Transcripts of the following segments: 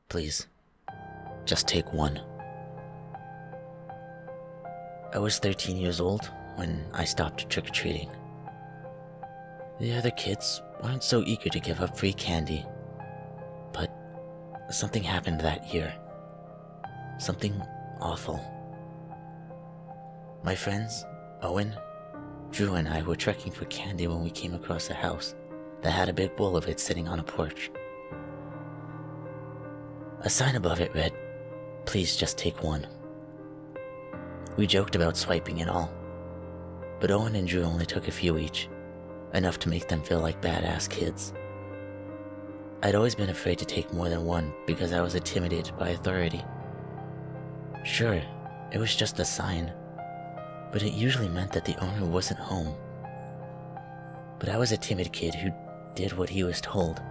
Please, just take one. I was 13 years old when I stopped trick-or-treating. The other kids weren't so eager to give up free candy, but something happened that year. Something awful. My friends, Owen, Drew, and I were trekking for candy when we came across a house that had a big bowl of it sitting on a porch. A sign above it read, "Please just take one." We joked about swiping it all, but Owen and Drew only took a few each, enough to make them feel like badass kids. I'd always been afraid to take more than one because I was intimidated by authority. Sure, it was just a sign, but it usually meant that the owner wasn't home. But I was a timid kid who did what he was told.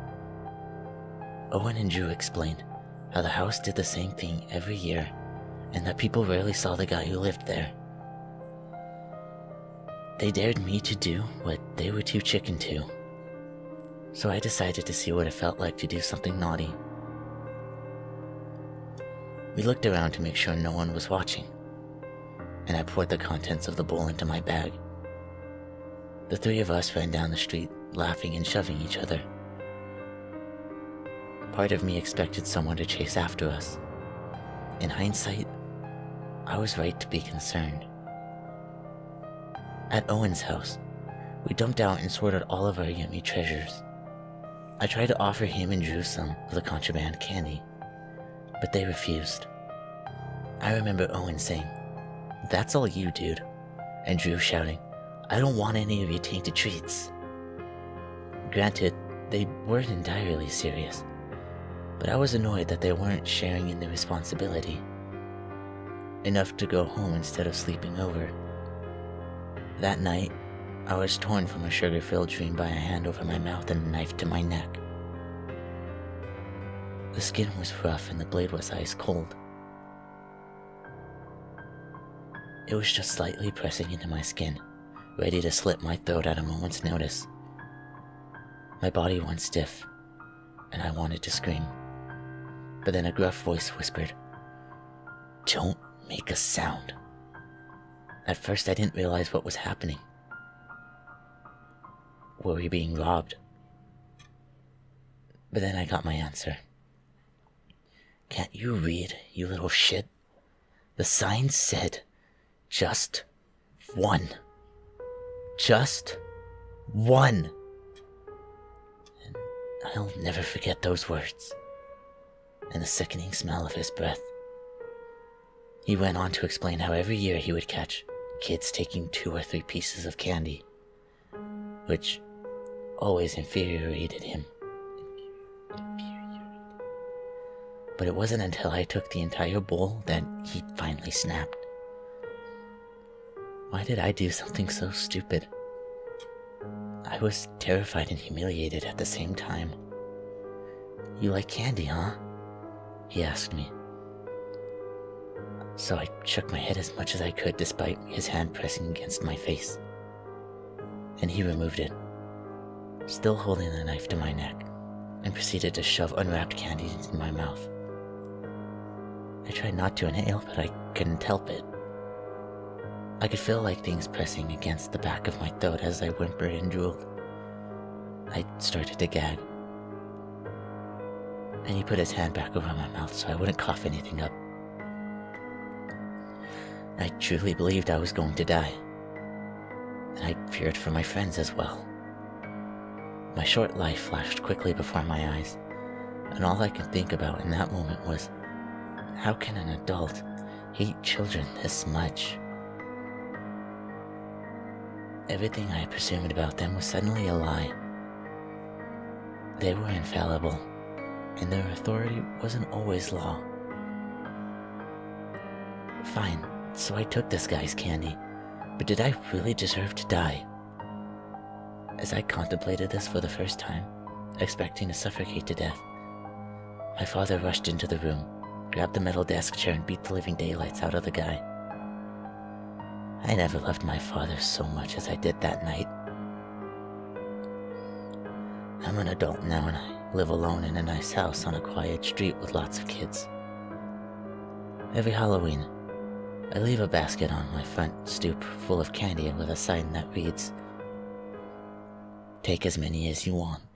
Owen and Drew explained how the house did the same thing every year and that people rarely saw the guy who lived there. They dared me to do what they were too chicken to, so I decided to see what it felt like to do something naughty. We looked around to make sure no one was watching, and I poured the contents of the bowl into my bag. The three of us ran down the street, laughing and shoving each other. Part of me expected someone to chase after us. In hindsight, I was right to be concerned. At Owen's house, we dumped out and sorted all of our yummy treasures. I tried to offer him and Drew some of the contraband candy, but they refused. I remember Owen saying, "That's all you, dude," and Drew shouting, "I don't want any of your tainted treats." Granted, they weren't entirely serious, but I was annoyed that they weren't sharing in the responsibility. Enough to go home instead of sleeping over. That night, I was torn from a sugar-filled dream by a hand over my mouth and a knife to my neck. The skin was rough and the blade was ice cold. It was just slightly pressing into my skin, ready to slit my throat at a moment's notice. My body went stiff, and I wanted to scream. But then a gruff voice whispered, "Don't make a sound." At first I didn't realize what was happening. Were we being robbed? But then I got my answer. "Can't you read, you little shit? The sign said, just one. Just one." And I'll never forget those words, and the sickening smell of his breath. He went on to explain how every year he would catch kids taking 2 or 3 pieces of candy, which always infuriated him. But it wasn't until I took the entire bowl that he finally snapped. Why did I do something so stupid? I was terrified and humiliated at the same time. "You like candy, huh?" he asked me. So I shook my head as much as I could despite his hand pressing against my face. And he removed it, still holding the knife to my neck, and proceeded to shove unwrapped candy into my mouth. I tried not to inhale, but I couldn't help it. I could feel like things pressing against the back of my throat as I whimpered and drooled. I started to gag, and he put his hand back over my mouth so I wouldn't cough anything up. I truly believed I was going to die, and I feared for my friends as well. My short life flashed quickly before my eyes, and all I could think about in that moment was, how can an adult hate children this much? Everything I had presumed about them was suddenly a lie. They were infallible, and their authority wasn't always law. Fine, so I took this guy's candy, but did I really deserve to die? As I contemplated this for the first time, expecting to suffocate to death, my father rushed into the room, grabbed the metal desk chair, and beat the living daylights out of the guy. I never loved my father so much as I did that night. I'm an adult now, and I live alone in a nice house on a quiet street with lots of kids. Every Halloween, I leave a basket on my front stoop full of candy with a sign that reads, "Take as many as you want."